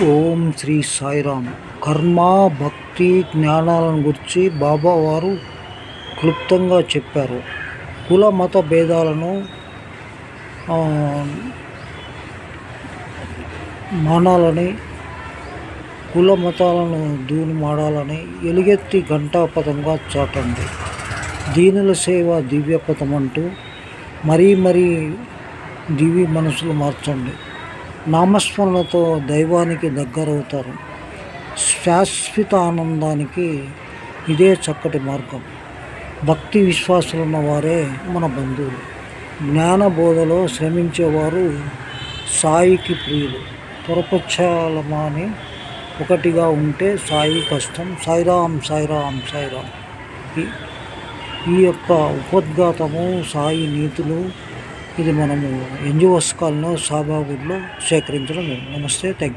ఓం శ్రీ సాయిరామ్. కర్మ, భక్తి, జ్ఞానాలను గురించి బాబా వారు క్లుప్తంగా చెప్పారు. కుల మత భేదాలను మానాలని, కుల మతాలను దూనిమాడాలని ఎలుగెత్తి ఘంటాపథంగా చాటండి. దీనుల సేవ దివ్యపథమంటూ మరీ దివి మనసులు మార్చండి. నామస్మరణతో దైవానికి దగ్గరవుతారు. శాశ్వత ఆనందానికి ఇదే చక్కటి మార్గం. భక్తి విశ్వాసాలున్న వారే మన బంధువులు. జ్ఞాన బోధలో శ్రమించేవారు సాయికి ప్రియులు. పొరపక్షాలమాని ఒకటిగా ఉంటే సాయి కష్టం. సాయిరామ్ సాయిరామ్ సాయిరామ్. ఈ యొక్క ఉపోద్ఘాతము సాయి నీతులు ఇది మనము ఎన్జిఓస్ కాలనీలో షాబాగుడ్లో సేకరించడం. నమస్తే, థ్యాంక్ యూ.